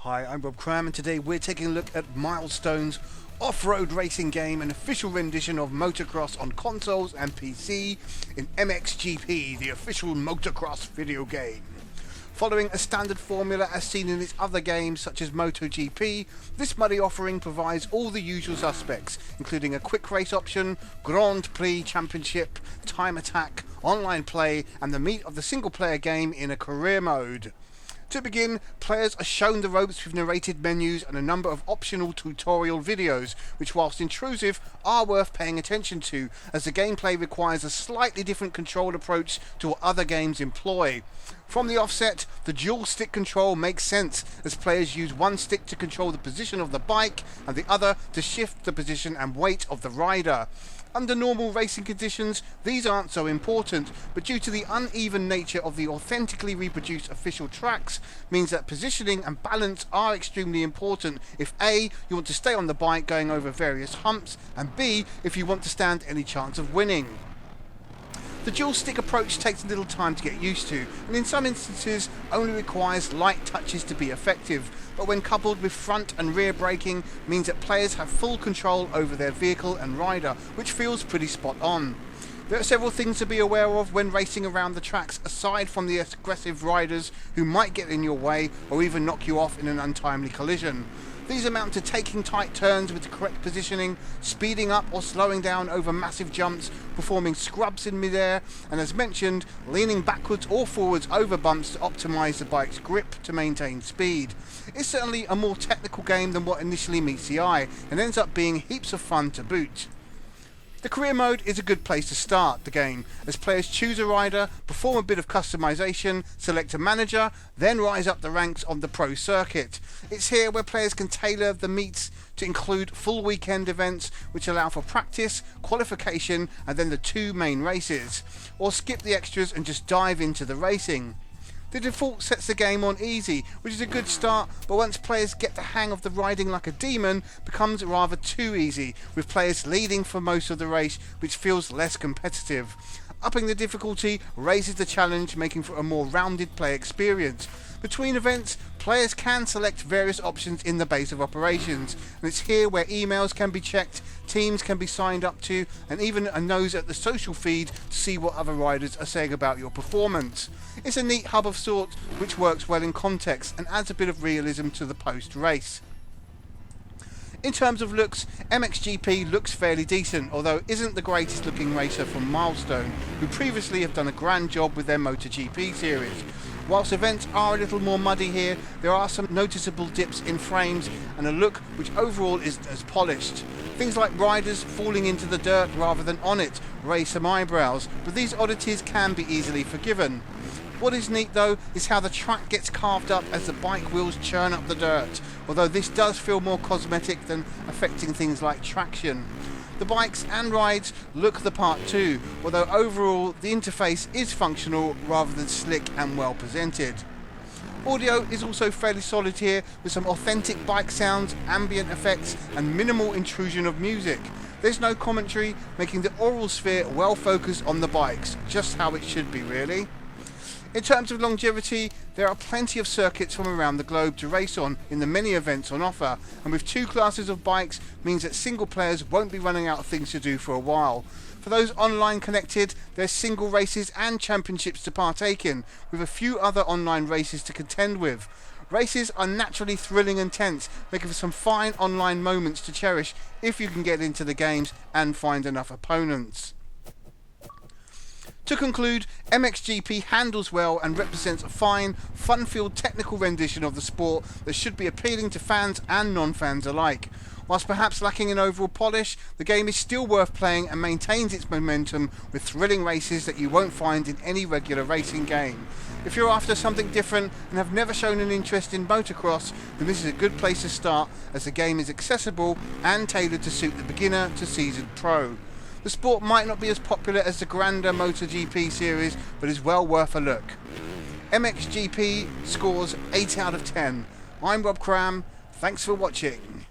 Hi, I'm Rob Cram, and today we're taking a look at Milestone's off-road racing game, an official rendition of Motocross on consoles and PC in Mxgp, the official Motocross video game. Following a standard formula as seen in its other games such as MotoGP, this muddy offering provides all the usual suspects, including a quick race option, Grand Prix Championship, time attack, online play, and the meat of the single-player game in a career mode. To begin, players are shown the ropes with narrated menus and a number of optional tutorial videos, which whilst intrusive, are worth paying attention to, as the gameplay requires a slightly different control approach to what other games employ. From the offset, the dual stick control makes sense, as players use one stick to control the position of the bike and the other to shift the position and weight of the rider. Under normal racing conditions, these aren't so important, but due to the uneven nature of the authentically reproduced official tracks, means that positioning and balance are extremely important if A, you want to stay on the bike going over various humps, and B, if you want to stand any chance of winning. The dual stick approach takes a little time to get used to, and in some instances only requires light touches to be effective, but when coupled with front and rear braking means that players have full control over their vehicle and rider, which feels pretty spot on. There are several things to be aware of when racing around the tracks aside from the aggressive riders who might get in your way or even knock you off in an untimely collision. These amount to taking tight turns with the correct positioning, speeding up or slowing down over massive jumps, performing scrubs in midair, and as mentioned, leaning backwards or forwards over bumps to optimise the bike's grip to maintain speed. It's certainly a more technical game than what initially meets the eye, and ends up being heaps of fun to boot. The career mode is a good place to start the game, as players choose a rider, perform a bit of customization, select a manager, then rise up the ranks on the pro circuit. It's here where players can tailor the meets to include full weekend events which allow for practice, qualification, and then the two main races, or skip the extras and just dive into the racing. The default sets the game on easy, which is a good start, but once players get the hang of the riding like a demon, becomes rather too easy, with players leading for most of the race, which feels less competitive. Upping the difficulty raises the challenge, making for a more rounded play experience. Between events, players can select various options in the base of operations, and it's here where emails can be checked, teams can be signed up to, and even a nose at the social feed to see what other riders are saying about your performance. It's a neat hub of sorts which works well in context and adds a bit of realism to the post-race. In terms of looks, Mxgp looks fairly decent, although isn't the greatest looking racer from Milestone, who previously have done a grand job with their MotoGP series. Whilst events are a little more muddy here, there are some noticeable dips in frames and a look which overall isn't as polished. Things like riders falling into the dirt rather than on it raise some eyebrows, but these oddities can be easily forgiven. What is neat though is how the track gets carved up as the bike wheels churn up the dirt, although this does feel more cosmetic than affecting things like traction. The bikes and rides look the part too, although overall the interface is functional rather than slick and well presented. Audio is also fairly solid here, with some authentic bike sounds, ambient effects and minimal intrusion of music. There's no commentary, making the aural sphere well focused on the bikes, just how it should be really. In terms of longevity, there are plenty of circuits from around the globe to race on in the many events on offer, and with two classes of bikes means that single players won't be running out of things to do for a while. For those online connected, there's single races and championships to partake in, with a few other online races to contend with. Races are naturally thrilling and tense, making for some fine online moments to cherish if you can get into the games and find enough opponents. To conclude, Mxgp handles well and represents a fine, fun-filled technical rendition of the sport that should be appealing to fans and non-fans alike. Whilst perhaps lacking in overall polish, the game is still worth playing and maintains its momentum with thrilling races that you won't find in any regular racing game. If you're after something different and have never shown an interest in motocross, then this is a good place to start, as the game is accessible and tailored to suit the beginner to seasoned pro. The sport might not be as popular as the grander MotoGP series, but is well worth a look. Mxgp scores 8 out of 10. I'm Rob Cram, thanks for watching.